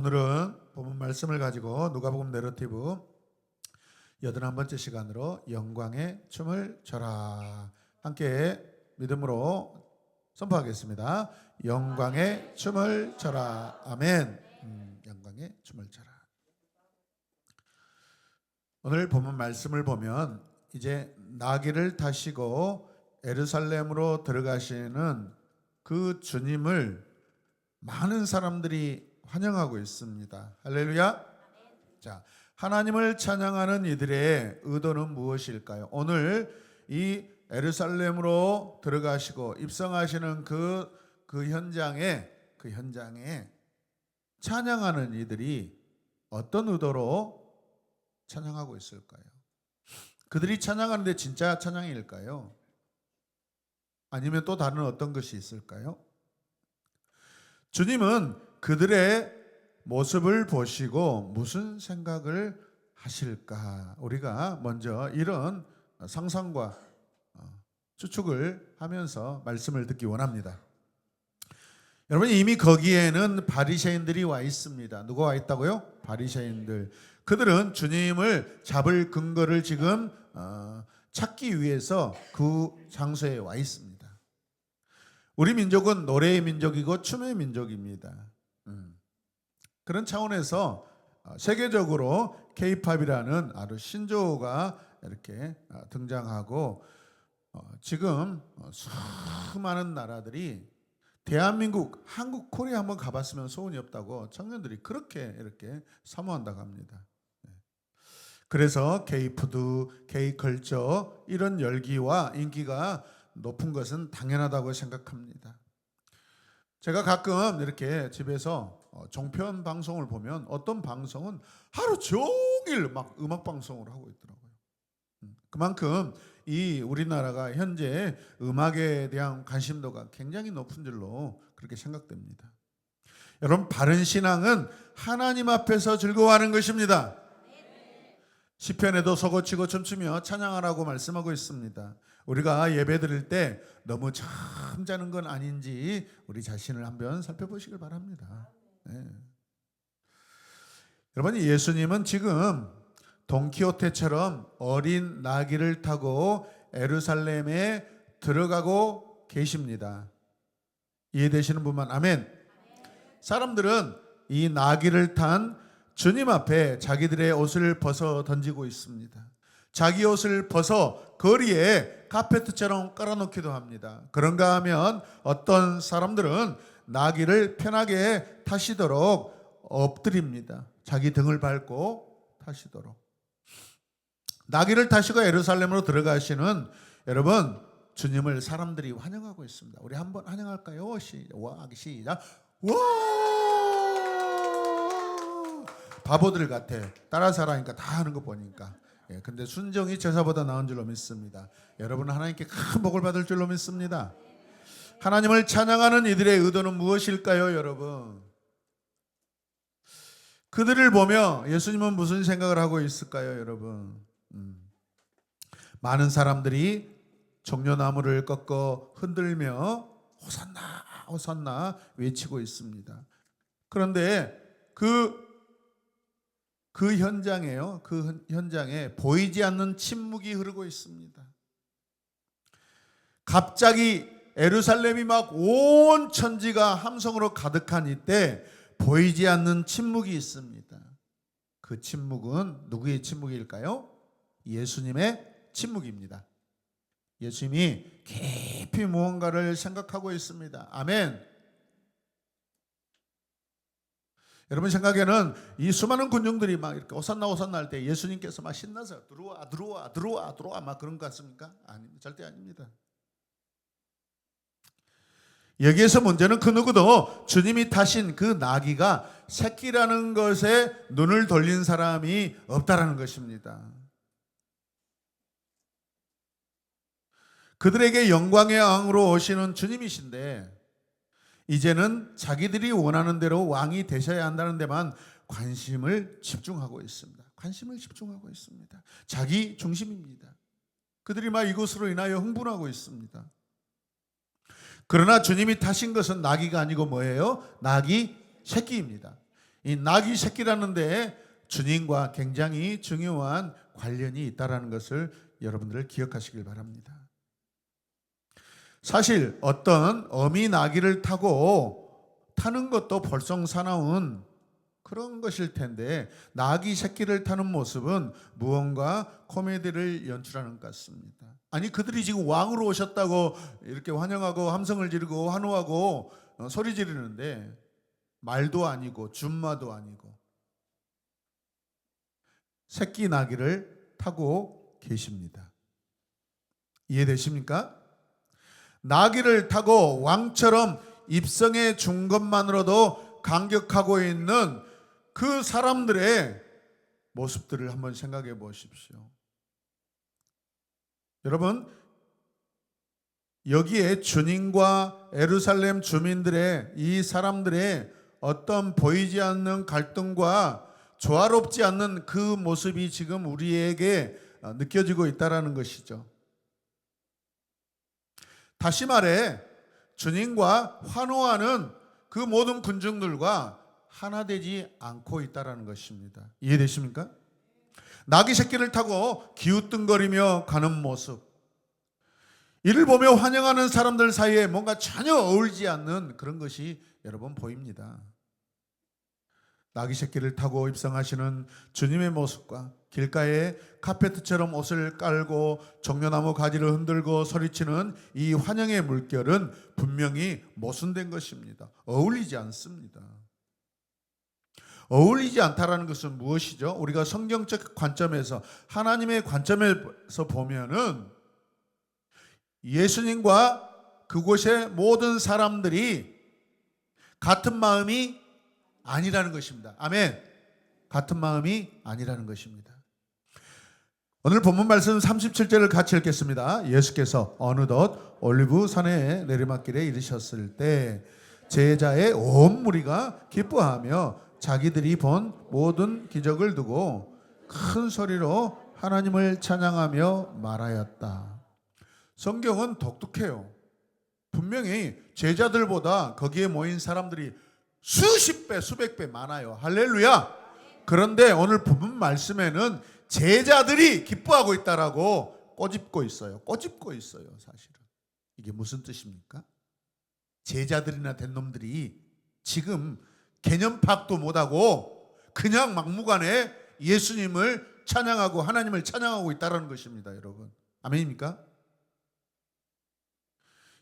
오늘은 본문 말씀을 가지고 누가복음 내러티브 81번째 시간으로 영광의 춤을 춰라 함께 믿음으로 선포하겠습니다. 영광의 춤을 춰라. 아멘. 영광의 춤을 춰라. 오늘 본문 말씀을 보면 이제 나귀를 타시고 예루살렘으로 들어가시는 그 주님을 많은 사람들이 환영하고 있습니다. 할렐루야. 자, 하나님을 찬양하는 이들의 의도는 무엇일까요? 오늘 이 예루살렘으로 들어가시고 입성하시는 그 현장에 찬양하는 이들이 어떤 의도로 찬양하고 있을까요? 그들이 찬양하는데 진짜 찬양일까요? 아니면 또 다른 어떤 것이 있을까요? 주님은 그들의 모습을 보시고 무슨 생각을 하실까? 우리가 먼저 이런 상상과 추측을 하면서 말씀을 듣기 원합니다. 여러분, 이미 거기에는 바리새인들이 와 있습니다. 누가 와 있다고요? 바리새인들. 그들은 주님을 잡을 근거를 지금 찾기 위해서 그 장소에 와 있습니다. 우리 민족은 노래의 민족이고 춤의 민족입니다. 그런 차원에서 세계적으로 K-팝이라는 아주 신조어가 이렇게 등장하고 지금 수많은 나라들이 대한민국, 한국, 코리아 한번 가봤으면 소원이 없다고 청년들이 그렇게 이렇게 사모한다고 합니다. 그래서 K-푸드, K-컬처 이런 열기와 인기가 높은 것은 당연하다고 생각합니다. 제가 가끔 이렇게 집에서 종편 방송을 보면 어떤 방송은 하루 종일 막 음악 방송을 하고 있더라고요. 그만큼 이 우리나라가 현재 음악에 대한 관심도가 굉장히 높은 줄로 그렇게 생각됩니다. 여러분, 바른 신앙은 하나님 앞에서 즐거워하는 것입니다. 시편에도 서고치고 춤추며 찬양하라고 말씀하고 있습니다. 우리가 예배 드릴 때 너무 잠자는 건 아닌지 우리 자신을 한번 살펴보시길 바랍니다. 네. 여러분, 예수님은 지금 돈키호테처럼 어린 나귀를 타고 예루살렘에 들어가고 계십니다. 이해되시는 분만 아멘. 사람들은 이 나귀를 탄 주님 앞에 자기들의 옷을 벗어 던지고 있습니다. 자기 옷을 벗어 거리에 카페트처럼 깔아놓기도 합니다. 그런가 하면 어떤 사람들은 나귀를 편하게 타시도록 엎드립니다. 자기 등을 밟고 타시도록. 나귀를 타시고 예루살렘으로 들어가시는 여러분, 주님을 사람들이 환영하고 있습니다. 우리 한번 환영할까요? 시작. 와! 바보들 같아. 따라서 하라니까 다 하는 거 보니까. 근데 순종이 제사보다 나은 줄로 믿습니다. 여러분은 하나님께 큰 복을 받을 줄로 믿습니다. 하나님을 찬양하는 이들의 의도는 무엇일까요, 여러분? 그들을 보며 예수님은 무슨 생각을 하고 있을까요, 여러분? 많은 사람들이 종려나무를 꺾어 흔들며 호산나 호산나 외치고 있습니다. 그런데 그 현장에요. 그 현장에 보이지 않는 침묵이 흐르고 있습니다. 갑자기 예루살렘이 막 온 천지가 함성으로 가득한 이때 보이지 않는 침묵이 있습니다. 그 침묵은 누구의 침묵일까요? 예수님의 침묵입니다. 예수님이 깊이 무언가를 생각하고 있습니다. 아멘. 여러분 생각에는 이 수많은 군중들이 막 이렇게 오산나 오산나 할 때 예수님께서 막 신나서 들어와 막 그런 것 같습니까? 아닙니다. 절대 아닙니다. 여기에서 문제는 그 누구도 주님이 타신 그 나귀가 새끼라는 것에 눈을 돌린 사람이 없다라는 것입니다. 그들에게 영광의 왕으로 오시는 주님이신데 이제는 자기들이 원하는 대로 왕이 되셔야 한다는 데만 관심을 집중하고 있습니다. 자기 중심입니다. 그들이 막 이것으로 인하여 흥분하고 있습니다. 그러나 주님이 타신 것은 나귀가 아니고 뭐예요? 나귀 새끼입니다. 이 나귀 새끼라는 데 주님과 굉장히 중요한 관련이 있다는 것을 여러분들 기억하시길 바랍니다. 사실 어떤 어미 나귀를 타는 것도 볼썽사나운 그런 것일 텐데, 나귀 새끼를 타는 모습은 무언가 코미디를 연출하는 것 같습니다. 아니, 그들이 지금 왕으로 오셨다고 이렇게 환영하고 함성을 지르고 환호하고 소리 지르는데 말도 아니고 준마도 아니고 새끼 나귀를 타고 계십니다. 이해되십니까? 나귀를 타고 왕처럼 입성해 준 것만으로도 감격하고 있는 그 사람들의 모습들을 한번 생각해 보십시오. 여러분, 여기에 주님과 예루살렘 주민들의, 이 사람들의 어떤 보이지 않는 갈등과 조화롭지 않는 그 모습이 지금 우리에게 느껴지고 있다는 것이죠. 다시 말해 주님과 환호하는 그 모든 군중들과 하나 되지 않고 있다는 것입니다. 이해되십니까? 나귀 새끼를 타고 기웃등거리며 가는 모습, 이를 보며 환영하는 사람들 사이에 뭔가 전혀 어울리지 않는 그런 것이 여러분 보입니다. 나귀 새끼를 타고 입성하시는 주님의 모습과 길가에 카페트처럼 옷을 깔고 종려나무 가지를 흔들고 소리치는 이 환영의 물결은 분명히 모순된 것입니다. 어울리지 않습니다. 어울리지 않다라는 것은 무엇이죠? 우리가 성경적 관점에서, 하나님의 관점에서 보면은 예수님과 그곳의 모든 사람들이 같은 마음이 아니라는 것입니다. 아멘. 같은 마음이 아니라는 것입니다. 오늘 본문 말씀 37절을 같이 읽겠습니다. 예수께서 어느덧 올리브 산의 내리막길에 이르셨을 때 제자의 온 무리가 기뻐하며 자기들이 본 모든 기적을 두고 큰 소리로 하나님을 찬양하며 말하였다. 성경은 독특해요. 분명히 제자들보다 거기에 모인 사람들이 수십 배, 수백 배 많아요. 할렐루야. 그런데 오늘 본문 말씀에는 제자들이 기뻐하고 있다라고 꼬집고 있어요. 사실은. 이게 무슨 뜻입니까? 제자들이나 된 놈들이 지금 개념 파악도 못하고 그냥 막무가내 예수님을 찬양하고 하나님을 찬양하고 있다는 것입니다. 여러분, 아멘입니까?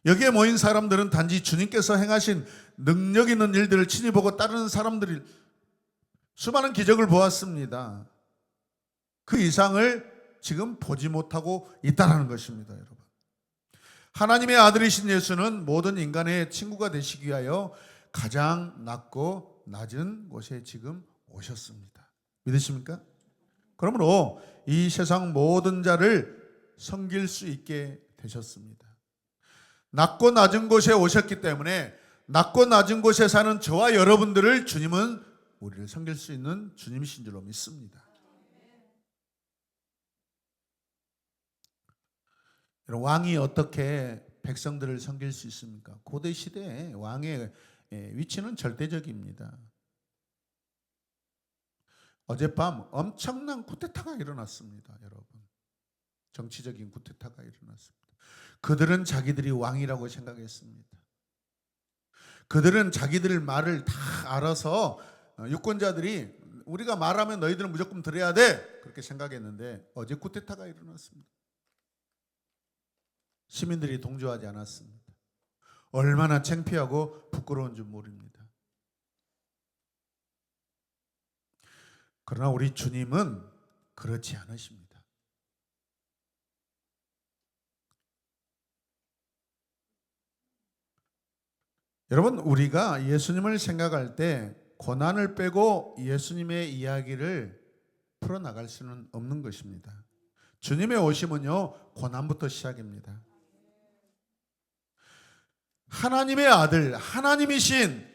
여기에 모인 사람들은 단지 주님께서 행하신 능력 있는 일들을 친히 보고 따르는 사람들이 수많은 기적을 보았습니다. 그 이상을 지금 보지 못하고 있다는 것입니다. 여러분, 하나님의 아들이신 예수는 모든 인간의 친구가 되시기 위하여 가장 낮고 낮은 곳에 지금 오셨습니다. 믿으십니까? 그러므로 이 세상 모든 자를 섬길 수 있게 되셨습니다. 낮고 낮은 곳에 오셨기 때문에 낮고 낮은 곳에 사는 저와 여러분들을 주님은 우리를 섬길 수 있는 주님이신 줄로 믿습니다. 왕이 어떻게 백성들을 섬길 수 있습니까? 고대 시대에 왕의 위치는 절대적입니다. 어젯밤 엄청난 쿠데타가 일어났습니다. 여러분, 정치적인 쿠데타가 일어났습니다. 그들은 자기들이 왕이라고 생각했습니다. 그들은 자기들 말을 다 알아서 유권자들이 우리가 말하면 너희들은 무조건 들어야 돼, 그렇게 생각했는데 어제 쿠데타가 일어났습니다. 시민들이 동조하지 않았습니다. 얼마나 창피하고 부끄러운 줄 모릅니다. 그러나 우리 주님은 그렇지 않으십니다. 여러분, 우리가 예수님을 생각할 때 고난을 빼고 예수님의 이야기를 풀어나갈 수는 없는 것입니다. 주님의 오심은요, 고난부터 시작입니다. 하나님의 아들, 하나님이신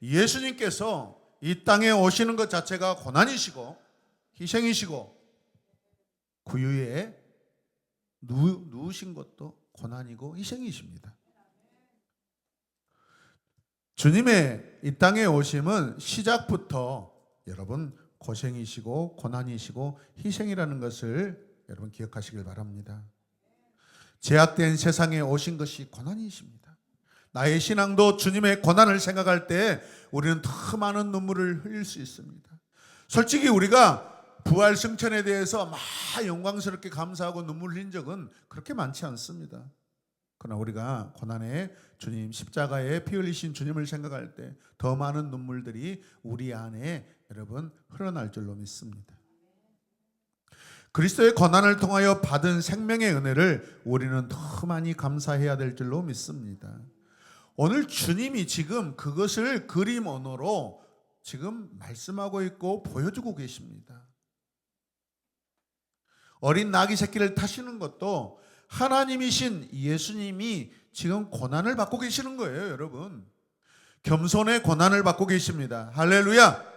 예수님께서 이 땅에 오시는 것 자체가 고난이시고 희생이시고 구유에 누우신 것도 고난이고 희생이십니다. 주님의 이 땅에 오심은 시작부터 여러분 고생이시고 고난이시고 희생이라는 것을 여러분 기억하시길 바랍니다. 제약된 세상에 오신 것이 고난이십니다. 나의 신앙도 주님의 고난을 생각할 때 우리는 더 많은 눈물을 흘릴 수 있습니다. 솔직히 우리가 부활 승천에 대해서 막 영광스럽게 감사하고 눈물 흘린 적은 그렇게 많지 않습니다. 그러나 우리가 고난의 주님, 십자가에 피 흘리신 주님을 생각할 때 더 많은 눈물들이 우리 안에 여러분 흘러날 줄로 믿습니다. 그리스도의 고난을 통하여 받은 생명의 은혜를 우리는 더 많이 감사해야 될 줄로 믿습니다. 오늘 주님이 지금 그것을 그림 언어로 지금 말씀하고 있고 보여주고 계십니다. 어린 나귀 새끼를 타시는 것도 하나님이신 예수님이 지금 고난을 받고 계시는 거예요, 여러분. 겸손의 고난을 받고 계십니다. 할렐루야.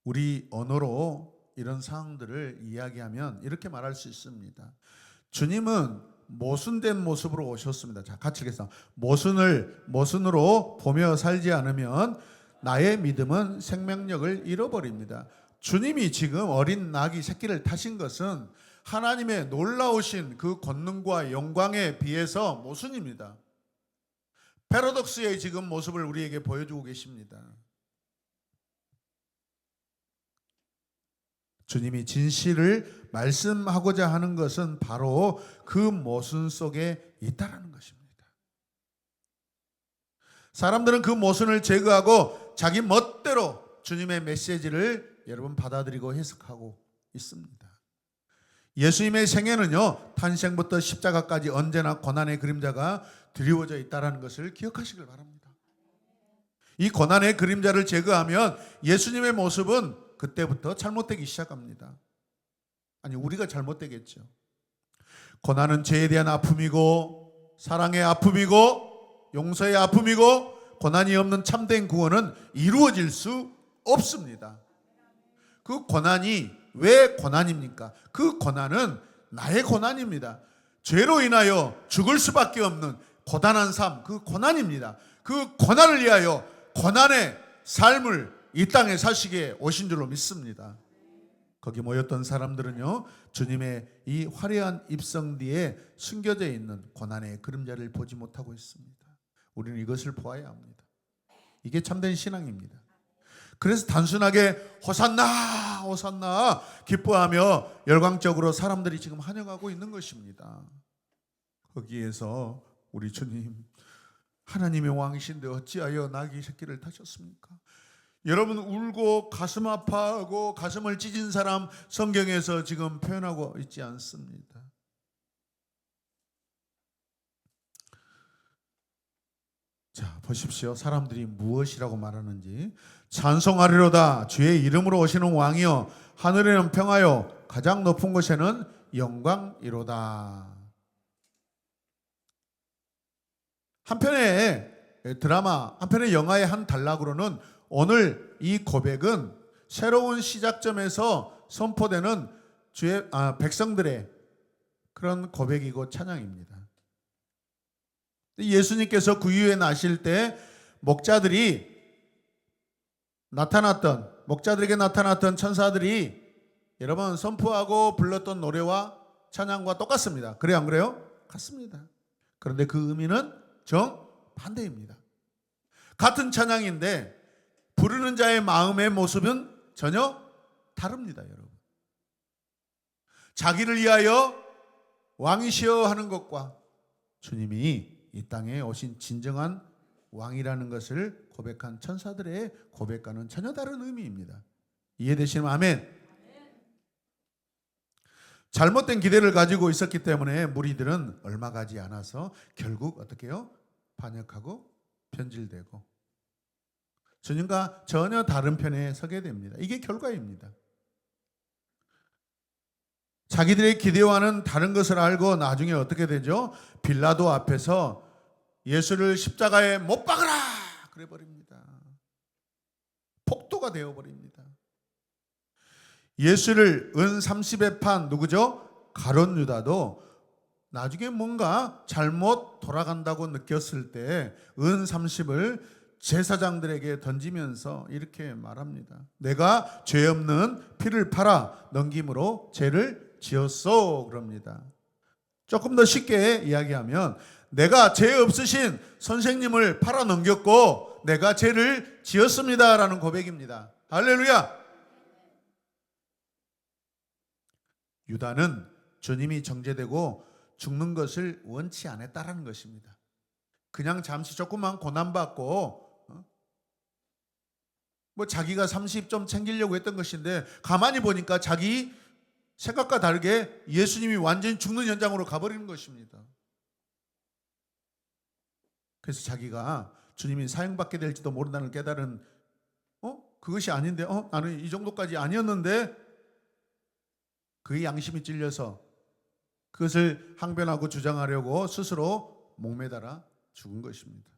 우리 언어로 이런 상황들을 이야기하면 이렇게 말할 수 있습니다. 주님은 모순된 모습으로 오셨습니다. 자, 같이 읽겠습니다. 모순으로 보며 살지 않으면 나의 믿음은 생명력을 잃어버립니다. 주님이 지금 어린 나귀 새끼를 타신 것은 하나님의 놀라우신 그 권능과 영광에 비해서 모순입니다. 패러독스의 지금 모습을 우리에게 보여주고 계십니다. 주님이 진실을 말씀하고자 하는 것은 바로 그 모순 속에 있다라는 것입니다. 사람들은 그 모순을 제거하고 자기 멋대로 주님의 메시지를 여러분 받아들이고 해석하고 있습니다. 예수님의 생애는요, 탄생부터 십자가까지 언제나 고난의 그림자가 드리워져 있다는 것을 기억하시길 바랍니다. 이 고난의 그림자를 제거하면 예수님의 모습은 그때부터 잘못되기 시작합니다. 아니, 우리가 잘못되겠죠. 고난은 죄에 대한 아픔이고 사랑의 아픔이고 용서의 아픔이고 고난이 없는 참된 구원은 이루어질 수 없습니다. 그 고난이 왜 고난입니까? 그 고난은 나의 고난입니다. 죄로 인하여 죽을 수밖에 없는 고단한 삶, 그 고난입니다. 그 고난을 위하여 고난의 삶을 이 땅에 사시기에 오신 줄로 믿습니다. 거기 모였던 사람들은요, 주님의 이 화려한 입성 뒤에 숨겨져 있는 고난의 그림자를 보지 못하고 있습니다. 우리는 이것을 보아야 합니다. 이게 참된 신앙입니다. 그래서 단순하게 호산나 호산나 기뻐하며 열광적으로 사람들이 지금 환영하고 있는 것입니다. 거기에서 우리 주님, 하나님의 왕이신데 어찌하여 나귀 새끼를 타셨습니까? 여러분, 울고 가슴 아파하고 가슴을 찢은 사람 성경에서 지금 표현하고 있지 않습니다. 자, 보십시오. 사람들이 무엇이라고 말하는지. 찬송하리로다. 주의 이름으로 오시는 왕이여, 하늘에는 평하여 가장 높은 곳에는 영광이로다. 한편의 드라마, 한편의 영화의 한 단락으로는 오늘 이 고백은 새로운 시작점에서 선포되는 백성들의 그런 고백이고 찬양입니다. 예수님께서 구유에 나실 때 목자들에게 나타났던 천사들이 여러분 선포하고 불렀던 노래와 찬양과 똑같습니다. 그래요, 안 그래요? 같습니다. 그런데 그 의미는 정반대입니다. 같은 찬양인데 부르는 자의 마음의 모습은 전혀 다릅니다, 여러분. 자기를 위하여 왕이시여 하는 것과 주님이 이 땅에 오신 진정한 왕이라는 것을 고백한 천사들의 고백과는 전혀 다른 의미입니다. 이해되시면 아멘. 잘못된 기대를 가지고 있었기 때문에 무리들은 얼마 가지 않아서 결국 어떻게 해요? 반역하고 변질되고 주님과 전혀 다른 편에 서게 됩니다. 이게 결과입니다. 자기들의 기대와는 다른 것을 알고 나중에 어떻게 되죠? 빌라도 앞에서 예수를 십자가에 못 박으라 그래 버립니다. 폭도가 되어 버립니다. 예수를 은 30에 판 누구죠? 가룟 유다도 나중에 뭔가 잘못 돌아간다고 느꼈을 때 은 30을 제사장들에게 던지면서 이렇게 말합니다. 내가 죄 없는 피를 팔아 넘김으로 죄를 지었소 그럽니다. 조금 더 쉽게 이야기하면 내가 죄 없으신 선생님을 팔아 넘겼고 내가 죄를 지었습니다라는 고백입니다. 할렐루야. 유다는 주님이 정죄되고 죽는 것을 원치 않았다라는 것입니다. 그냥 잠시 조금만 고난받고 자기가 30점 챙기려고 했던 것인데 가만히 보니까 자기 생각과 다르게 예수님이 완전히 죽는 현장으로 가버리는 것입니다. 그래서 자기가 주님이 사형받게 될지도 모른다는 깨달은 그것이 아닌데 나는 이 정도까지 아니었는데 그의 양심이 찔려서 그것을 항변하고 주장하려고 스스로 목매달아 죽은 것입니다.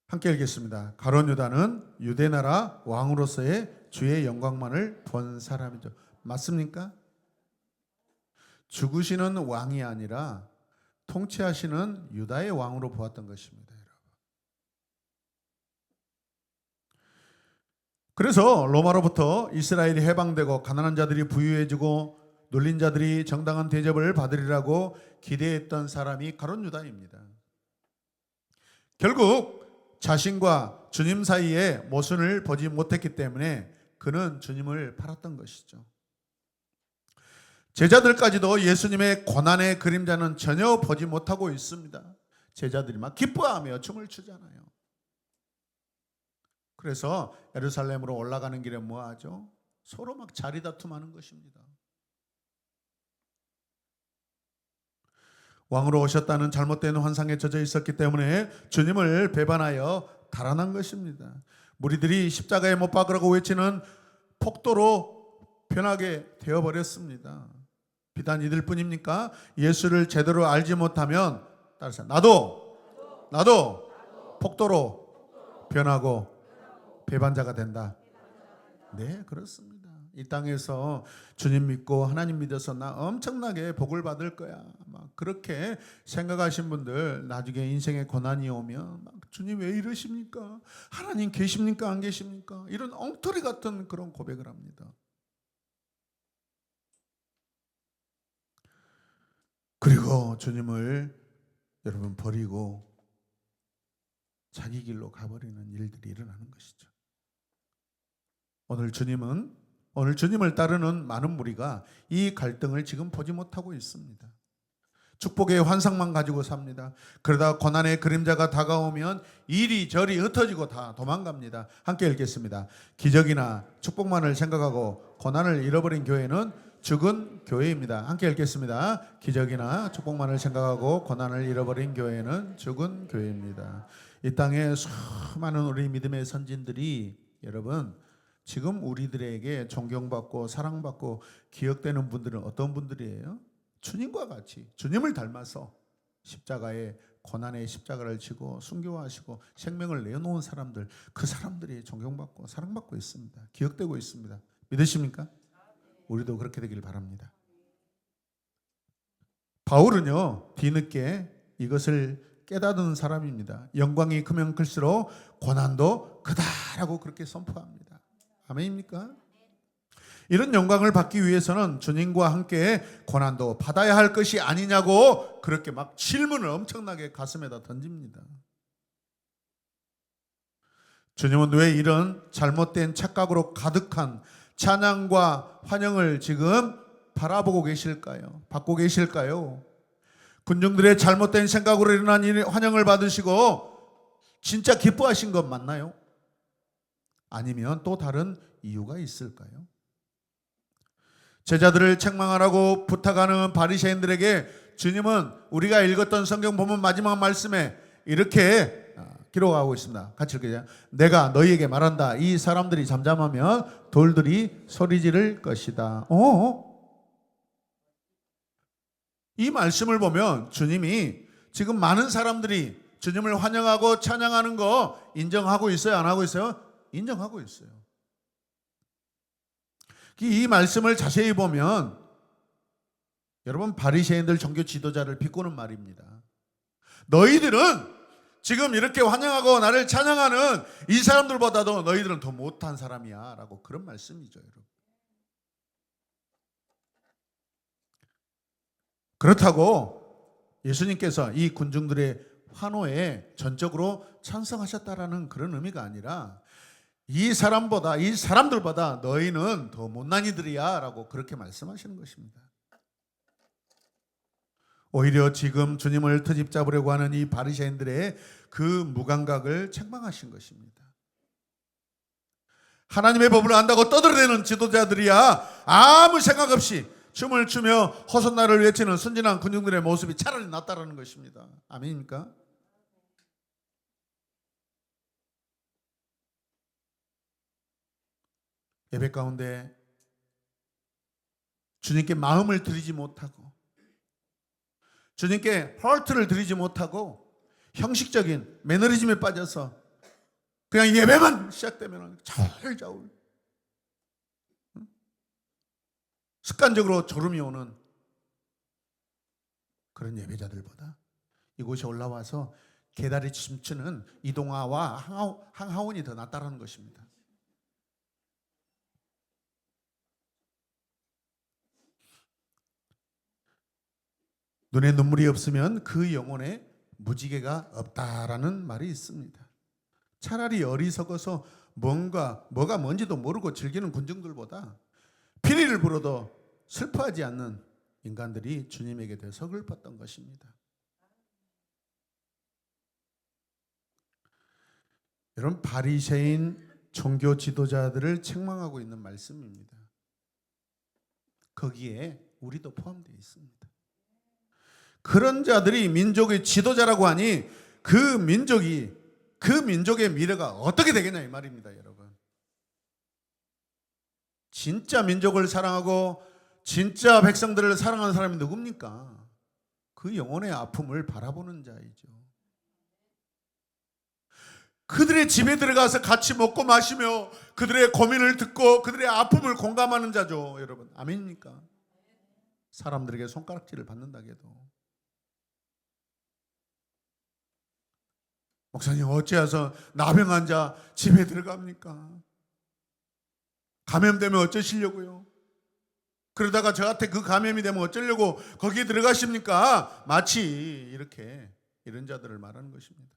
함께 읽겠습니다. 가룟 유다는 유대나라 왕으로서의 주의 영광만을 본 사람이죠. 맞습니까? 죽으시는 왕이 아니라 통치하시는 유다의 왕으로 보았던 것입니다. 그래서 로마로부터 이스라엘이 해방되고 가난한 자들이 부유해지고 눌린 자들이 정당한 대접을 받으리라고 기대했던 사람이 가룟 유다입니다. 결국 자신과 주님 사이에 모순을 보지 못했기 때문에 그는 주님을 팔았던 것이죠. 제자들까지도 예수님의 고난의 그림자는 전혀 보지 못하고 있습니다. 제자들이 막 기뻐하며 춤을 추잖아요. 그래서 예루살렘으로 올라가는 길에 뭐 하죠? 서로 막 자리 다툼하는 것입니다. 왕으로 오셨다는 잘못된 환상에 젖어 있었기 때문에 주님을 배반하여 달아난 것입니다. 무리들이 십자가에 못 박으라고 외치는 폭도로 변하게 되어버렸습니다. 비단 이들 뿐입니까? 예수를 제대로 알지 못하면 따라서 나도 폭도로 변하고 배반자가 된다. 네, 그렇습니다. 이 땅에서 주님 믿고 하나님 믿어서 나 엄청나게 복을 받을 거야. 막 그렇게 생각하신 분들 나중에 인생의 고난이 오면 막 주님 왜 이러십니까? 하나님 계십니까? 안 계십니까? 이런 엉터리 같은 그런 고백을 합니다. 그리고 주님을 여러분 버리고 자기 길로 가버리는 일들이 일어나는 것이죠. 오늘 주님을 따르는 많은 무리가 이 갈등을 지금 보지 못하고 있습니다. 축복의 환상만 가지고 삽니다. 그러다 고난의 그림자가 다가오면 이리저리 흩어지고 다 도망갑니다. 함께 읽겠습니다. 기적이나 축복만을 생각하고 고난을 잃어버린 교회는 죽은 교회입니다. 함께 읽겠습니다. 기적이나 축복만을 생각하고 고난을 잃어버린 교회는 죽은 교회입니다. 이 땅에 수많은 우리 믿음의 선진들이 여러분 지금 우리들에게 존경받고 사랑받고 기억되는 분들은 어떤 분들이에요? 주님과 같이 주님을 닮아서 십자가에 고난의 십자가를 지고 순교하시고 생명을 내어놓은 사람들, 그 사람들이 존경받고 사랑받고 있습니다. 기억되고 있습니다. 믿으십니까? 우리도 그렇게 되길 바랍니다. 바울은요 뒤늦게 이것을 깨닫은 사람입니다. 영광이 크면 클수록 고난도 크다라고 그렇게 선포합니다. 아멘입니까? 이런 영광을 받기 위해서는 주님과 함께 고난도 받아야 할 것이 아니냐고 그렇게 막 질문을 엄청나게 가슴에다 던집니다. 주님은 왜 이런 잘못된 착각으로 가득한 찬양과 환영을 지금 바라보고 계실까요? 받고 계실까요? 군중들의 잘못된 생각으로 일어난 이 환영을 받으시고 진짜 기뻐하신 것 맞나요? 아니면 또 다른 이유가 있을까요? 제자들을 책망하라고 부탁하는 바리새인들에게 주님은 우리가 읽었던 성경 본문 마지막 말씀에 이렇게 기록하고 있습니다. 같이 읽게요. 내가 너희에게 말한다. 이 사람들이 잠잠하면 돌들이 소리 지를 것이다. 이 말씀을 보면 주님이 지금 많은 사람들이 주님을 환영하고 찬양하는 거 인정하고 있어요? 안 하고 있어요? 인정하고 있어요. 이 말씀을 자세히 보면 여러분 바리새인들 종교 지도자를 비꼬는 말입니다. 너희들은 지금 이렇게 환영하고 나를 찬양하는 이 사람들보다도 너희들은 더 못한 사람이야 라고 그런 말씀이죠, 여러분. 그렇다고 예수님께서 이 군중들의 환호에 전적으로 찬성하셨다라는 그런 의미가 아니라 이 사람들보다 너희는 더 못난 이들이야 라고 그렇게 말씀하시는 것입니다. 오히려 지금 주님을 트집 잡으려고 하는 이 바리새인들의 그 무감각을 책망하신 것입니다. 하나님의 법을 안다고 떠들어대는 지도자들이야 아무 생각 없이 춤을 추며 호산나를 외치는 순진한 군중들의 모습이 차라리 낫다라는 것입니다. 아멘입니까? 예배 가운데 주님께 마음을 드리지 못하고 주님께 헐트를 드리지 못하고 형식적인 매너리즘에 빠져서 그냥 예배만 시작되면 자울자울 습관적으로 졸음이 오는 그런 예배자들보다 이곳에 올라와서 계다리 춤추는 이동화와 항하원이 더 낫다라는 것입니다. 눈에 눈물이 없으면 그 영혼에 무지개가 없다라는 말이 있습니다. 차라리 어리석어서 뭐가 뭔지도 모르고 즐기는 군중들보다 피리를 불어도 슬퍼하지 않는 인간들이 주님에게 더 서글펐던 것입니다. 여러분, 바리새인 종교 지도자들을 책망하고 있는 말씀입니다. 거기에 우리도 포함되어 있습니다. 그런 자들이 민족의 지도자라고 하니 그 민족의 미래가 어떻게 되겠냐 이 말입니다, 여러분. 진짜 민족을 사랑하고 진짜 백성들을 사랑하는 사람이 누굽니까? 그 영혼의 아픔을 바라보는 자이죠. 그들의 집에 들어가서 같이 먹고 마시며 그들의 고민을 듣고 그들의 아픔을 공감하는 자죠, 여러분. 아멘입니까? 사람들에게 손가락질을 받는다 해도 목사님 어찌해서 나병 환자 집에 들어갑니까? 감염되면 어쩌시려고요? 그러다가 저한테 그 감염이 되면 어쩌려고 거기에 들어가십니까? 마치 이렇게 이런 자들을 말하는 것입니다.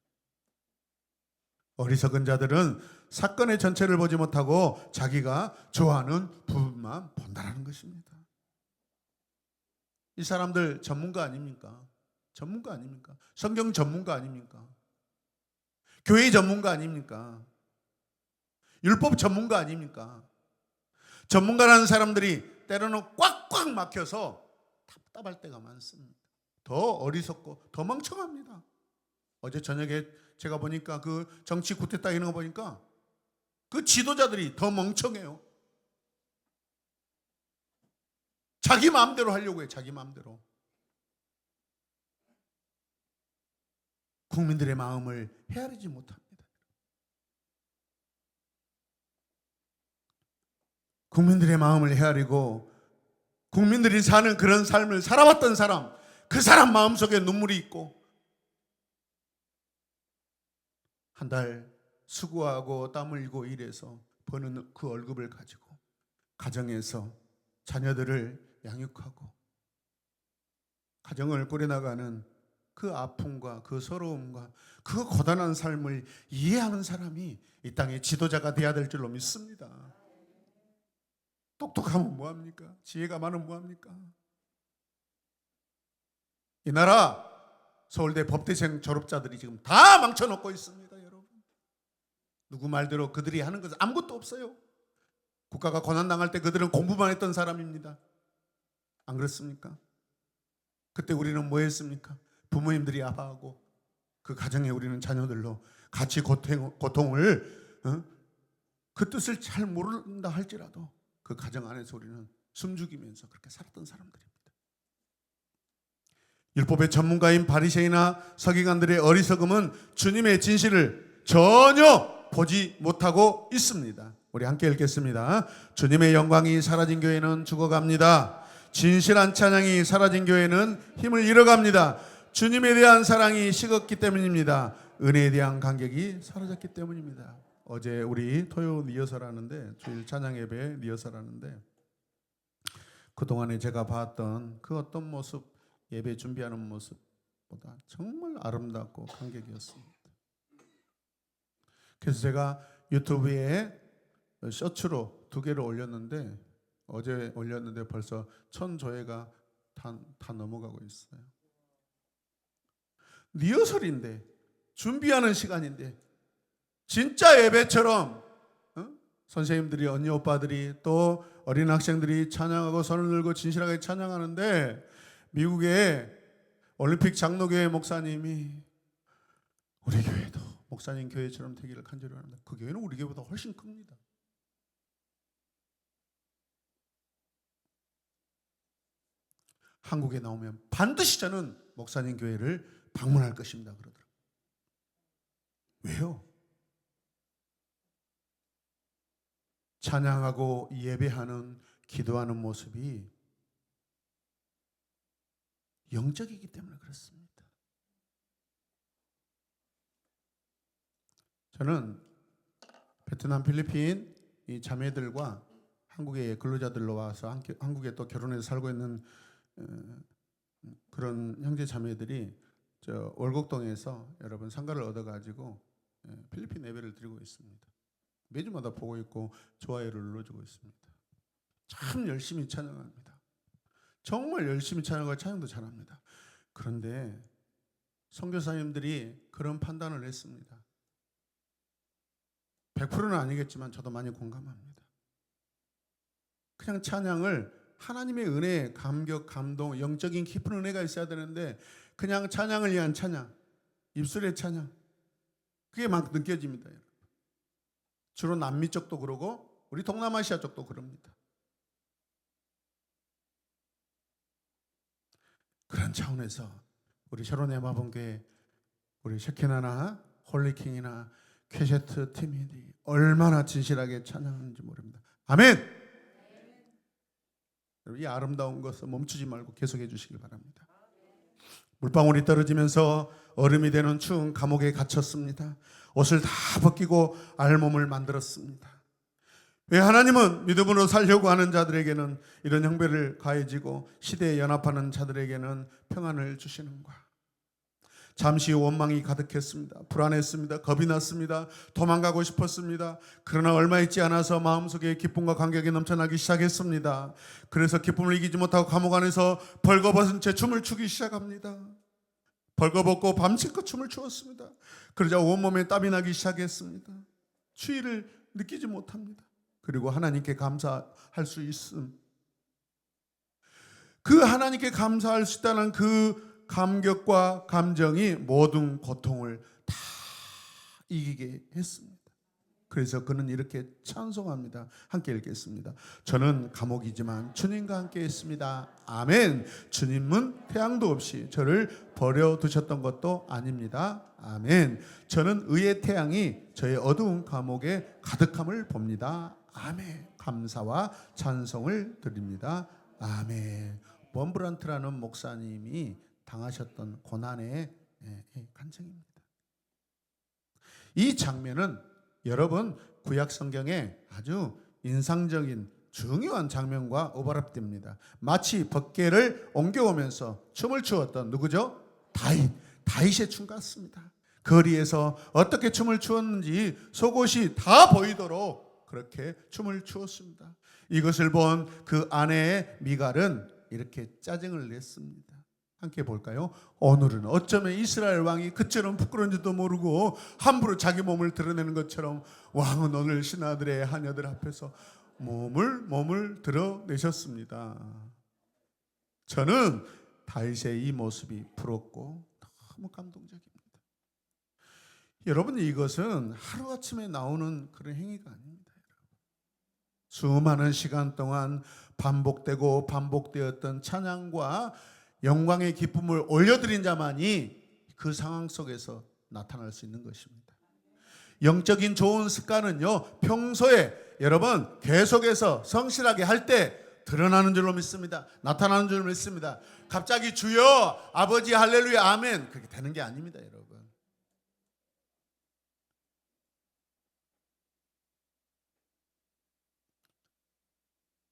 어리석은 자들은 사건의 전체를 보지 못하고 자기가 좋아하는 부분만 본다라는 것입니다. 이 사람들 전문가 아닙니까? 전문가 아닙니까? 성경 전문가 아닙니까? 교회 전문가 아닙니까? 율법 전문가 아닙니까? 전문가라는 사람들이 때로는 꽉꽉 막혀서 답답할 때가 많습니다. 더 어리석고 더 멍청합니다. 어제 저녁에 제가 보니까 그 정치 쿠데타 이런 거 보니까 그 지도자들이 더 멍청해요. 자기 마음대로 하려고 해요. 자기 마음대로. 국민들의 마음을 헤아리지 못합니다. 국민들의 마음을 헤아리고 국민들이 사는 그런 삶을 살아왔던 사람, 그 사람 마음속에 눈물이 있고 한 달 수고하고 땀 흘리고 일해서 버는 그 월급을 가지고 가정에서 자녀들을 양육하고 가정을 꾸려나가는 그 아픔과 그 서러움과 그 고단한 삶을 이해하는 사람이 이 땅의 지도자가 돼야 될 줄로 믿습니다. 똑똑하면 뭐합니까? 지혜가 많으면 뭐합니까? 이 나라 서울대 법대생 졸업자들이 지금 다 망쳐놓고 있습니다, 여러분. 누구 말대로 그들이 하는 것은 아무것도 없어요. 국가가 고난당할 때 그들은 공부만 했던 사람입니다. 안 그렇습니까? 그때 우리는 뭐 했습니까? 부모님들이 아파하고 그 가정에 우리는 자녀들로 같이 고통을 그 뜻을 잘 모른다 할지라도 그 가정 안에서 우리는 숨죽이면서 그렇게 살았던 사람들입니다. 율법의 전문가인 바리새인이나 서기관들의 어리석음은 주님의 진실을 전혀 보지 못하고 있습니다. 우리 함께 읽겠습니다. 주님의 영광이 사라진 교회는 죽어갑니다. 진실한 찬양이 사라진 교회는 힘을 잃어갑니다. 주님에 대한 사랑이 식었기 때문입니다. 은혜에 대한 간격이 사라졌기 때문입니다. 어제 우리 토요 리허설 하는데, 주일 찬양 예배 리허설 하는데, 그동안에 제가 봤던 그 어떤 모습, 예배 준비하는 모습보다 정말 아름답고 감격이었습니다. 그래서 제가 유튜브에 쇼츠로 2개를 올렸는데, 어제 올렸는데 벌써 1000조회가 다 넘어가고 있어요. 리허설인데, 준비하는 시간인데, 진짜 예배처럼 선생님들이, 언니 오빠들이, 또 어린 학생들이 찬양하고 손을 들고 진실하게 찬양하는데, 미국의 올림픽 장로교회 목사님이 우리 교회도 목사님 교회처럼 되기를 간절히 바랍니다. 그 교회는 우리 교회보다 훨씬 큽니다. 한국에 나오면 반드시 저는 목사님 교회를 방문할 것입니다 그러더라고요. 왜요? 찬양하고 예배하는, 기도하는 모습이 영적이기 때문에 그렇습니다. 저는 베트남, 필리핀 이 자매들과 한국의 근로자들로 와서 한국에 또 결혼해서 살고 있는 그런 형제 자매들이 저 월곡동에서 여러분 상가를 얻어가지고 필리핀 예배를 드리고 있습니다. 매주마다 보고 있고 좋아요를 눌러주고 있습니다. 참 열심히 찬양합니다. 정말 열심히 찬양하고 찬양도 잘합니다. 그런데 선교사님들이 그런 판단을 했습니다. 100%는 아니겠지만 저도 많이 공감합니다. 그냥 찬양을 하나님의 은혜, 감격, 감동, 영적인 깊은 은혜가 있어야 되는데 그냥 찬양을 위한 찬양, 입술의 찬양, 그게 막 느껴집니다. 여러분. 주로 남미 쪽도 그러고 우리 동남아시아 쪽도 그럽니다. 그런 차원에서 우리 샤론 에마본교회, 우리 셰키나나 홀리킹이나 퀘셰트 팀이 얼마나 진실하게 찬양하는지 모릅니다. 아멘! 이 아름다운 것을 멈추지 말고 계속해 주시길 바랍니다. 물방울이 떨어지면서 얼음이 되는 추운 감옥에 갇혔습니다. 옷을 다 벗기고 알몸을 만들었습니다. 왜 하나님은 믿음으로 살려고 하는 자들에게는 이런 형벌을 가해지고 시대에 연합하는 자들에게는 평안을 주시는가? 잠시 원망이 가득했습니다. 불안했습니다. 겁이 났습니다. 도망가고 싶었습니다. 그러나 얼마 있지 않아서 마음속에 기쁨과 감격이 넘쳐나기 시작했습니다. 그래서 기쁨을 이기지 못하고 감옥 안에서 벌거벗은 채 춤을 추기 시작합니다. 벌거벗고 밤새껏 춤을 추었습니다. 그러자 온몸에 땀이 나기 시작했습니다. 추위를 느끼지 못합니다. 그리고 하나님께 감사할 수 있음, 그 하나님께 감사할 수 있다는 그 감격과 감정이 모든 고통을 다 이기게 했습니다. 그래서 그는 이렇게 찬송합니다. 함께 읽겠습니다. 저는 감옥이지만 주님과 함께 있습니다. 아멘. 주님은 태양도 없이 저를 버려두셨던 것도 아닙니다. 아멘. 저는 의의 태양이 저의 어두운 감옥에 가득함을 봅니다. 아멘. 감사와 찬송을 드립니다. 아멘. 범브란트라는 목사님이 당하셨던 고난의 간증입니다. 이 장면은 여러분 구약 성경에 아주 인상적인 중요한 장면과 오버랩됩니다. 마치 법궤를 옮겨오면서 춤을 추었던 누구죠? 다윗의 춤 같습니다. 거리에서 어떻게 춤을 추었는지 속옷이 다 보이도록 그렇게 춤을 추었습니다. 이것을 본 그 아내의 미갈은 이렇게 짜증을 냈습니다. 함께 볼까요? 오늘은 어쩌면 이스라엘 왕이 그처럼 부끄러운지도 모르고 함부로 자기 몸을 드러내는 것처럼 왕은 오늘 신하들의 하녀들 앞에서 몸을 드러내셨습니다. 저는 다윗의 이 모습이 부럽고 너무 감동적입니다. 여러분, 이것은 하루아침에 나오는 그런 행위가 아닙니다. 수많은 시간 동안 반복되고 반복되었던 찬양과 영광의 기쁨을 올려드린 자만이 그 상황 속에서 나타날 수 있는 것입니다. 영적인 좋은 습관은요, 평소에 여러분 계속해서 성실하게 할 때 드러나는 줄로 믿습니다. 나타나는 줄로 믿습니다. 갑자기 주여, 아버지 할렐루야 아멘 그렇게 되는 게 아닙니다. 여러분,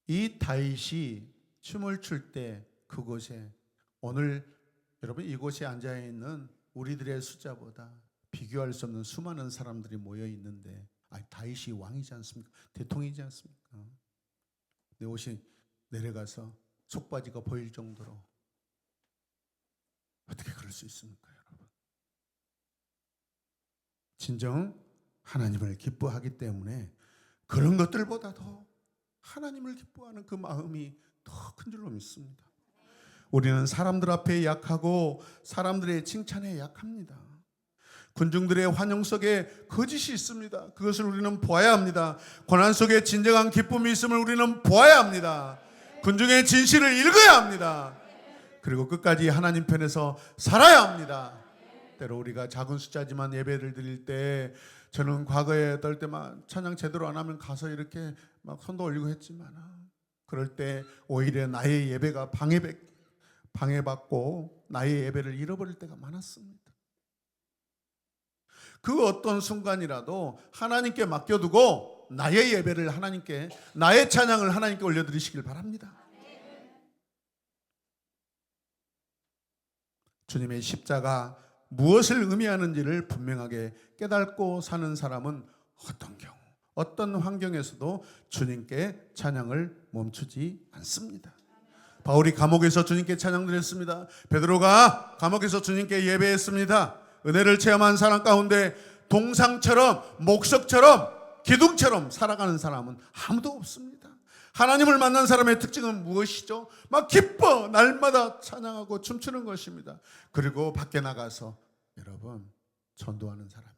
이 다윗이 춤을 출 때 그곳에 오늘 여러분 이곳에 앉아 있는 우리들의 숫자보다 비교할 수 없는 수많은 사람들이 모여 있는데 다윗이 왕이지 않습니까? 대통령이지 않습니까? 내 옷이 내려가서 속바지가 보일 정도로 어떻게 그럴 수 있습니까, 여러분? 진정 하나님을 기뻐하기 때문에 그런 것들보다도 하나님을 기뻐하는 그 마음이 더 큰 줄로 믿습니다. 우리는 사람들 앞에 약하고 사람들의 칭찬에 약합니다. 군중들의 환영 속에 거짓이 있습니다. 그것을 우리는 보아야 합니다. 고난 속에 진정한 기쁨이 있음을 우리는 보아야 합니다. 군중의 진실을 읽어야 합니다. 그리고 끝까지 하나님 편에서 살아야 합니다. 때로 우리가 작은 숫자지만 예배를 드릴 때 저는 과거에 어떨 때만 찬양 제대로 안 하면 가서 이렇게 막 손도 올리고 했지만 그럴 때 오히려 나의 예배가 방해받고 나의 예배를 잃어버릴 때가 많았습니다. 그 어떤 순간이라도 하나님께 맡겨두고 나의 예배를 하나님께, 나의 찬양을 하나님께 올려드리시길 바랍니다. 주님의 십자가 무엇을 의미하는지를 분명하게 깨닫고 사는 사람은 어떤 경우, 어떤 환경에서도 주님께 찬양을 멈추지 않습니다. 바울이 감옥에서 주님께 찬양드렸습니다. 베드로가 감옥에서 주님께 예배했습니다. 은혜를 체험한 사람 가운데 동상처럼, 목석처럼, 기둥처럼 살아가는 사람은 아무도 없습니다. 하나님을 만난 사람의 특징은 무엇이죠? 막 기뻐 날마다 찬양하고 춤추는 것입니다. 그리고 밖에 나가서 여러분 전도하는 사람입니다.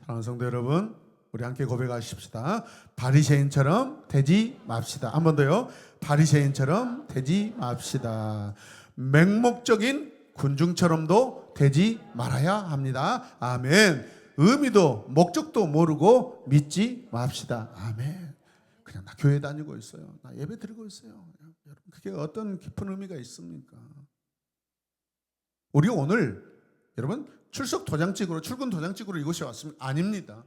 사랑하는 성도 여러분, 우리 함께 고백하십시다. 바리새인처럼 되지 맙시다. 한 번 더요. 바리새인처럼 되지 맙시다. 맹목적인 군중처럼도 되지 말아야 합니다. 아멘. 의미도 목적도 모르고 믿지 맙시다. 아멘. 그냥 나 교회 다니고 있어요. 나 예배 드리고 있어요. 여러분, 그게 어떤 깊은 의미가 있습니까? 우리 오늘 여러분 출석 도장찍으로, 출근 도장찍으로 이곳에 왔습니다. 아닙니다.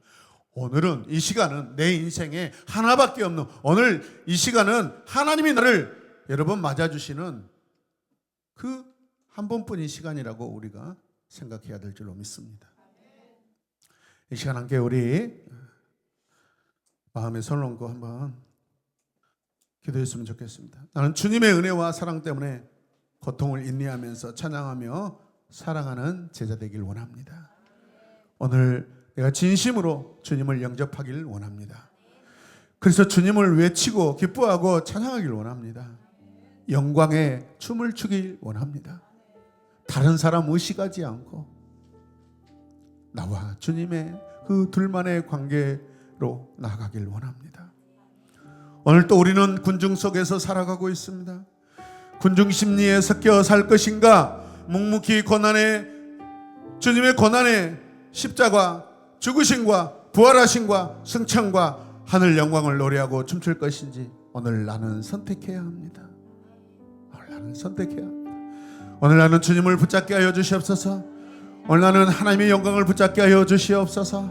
오늘은, 이 시간은 내 인생에 하나밖에 없는, 오늘 이 시간은 하나님이 나를 여러분 맞아주시는 그 한 번뿐인 시간이라고 우리가 생각해야 될 줄로 믿습니다. 이 시간 함께 우리 마음에 손을 얹고 한번 기도했으면 좋겠습니다. 나는 주님의 은혜와 사랑 때문에 고통을 인내하면서 찬양하며 사랑하는 제자 되길 원합니다. 오늘 내가 진심으로 주님을 영접하길 원합니다. 그래서 주님을 외치고 기뻐하고 찬양하길 원합니다. 영광에 춤을 추길 원합니다. 다른 사람 의식하지 않고 나와 주님의 그 둘만의 관계로 나아가길 원합니다. 오늘 또 우리는 군중 속에서 살아가고 있습니다. 군중 심리에 섞여 살 것인가, 묵묵히 주님의 고난의 십자가, 죽으심과 부활하심과 승천과 하늘 영광을 노래하고 춤출 것인지 오늘 나는 선택해야 합니다. 오늘 나는 선택해야 합니다. 오늘 나는 주님을 붙잡게 하여 주시옵소서. 오늘 나는 하나님의 영광을 붙잡게 하여 주시옵소서.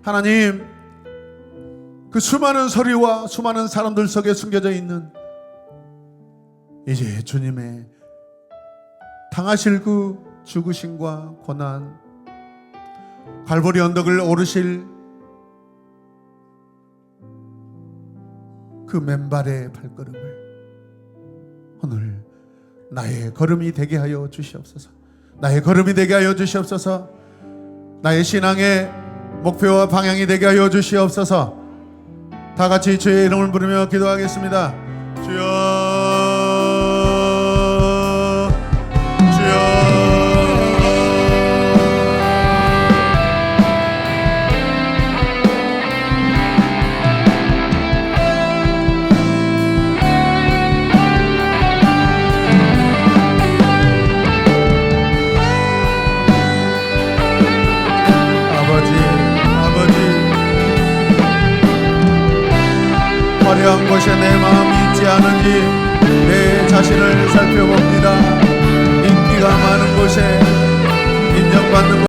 하나님, 그 수많은 소리와 수많은 사람들 속에 숨겨져 있는 이제 주님의 당하실 그 죽으심과 고난, 갈보리 언덕을 오르실 그 맨발의 발걸음을 오늘 나의 걸음이 되게 하여 주시옵소서. 나의 걸음이 되게 하여 주시옵소서. 나의 신앙의 목표와 방향이 되게 하여 주시옵소서. 다 같이 주의 이름을 부르며 기도하겠습니다. 주여, 주여. 화려한 곳에 내 마음이 있지 않은지 내 자신을 살펴봅니다. 인기가 많은 곳에, 인정받는 곳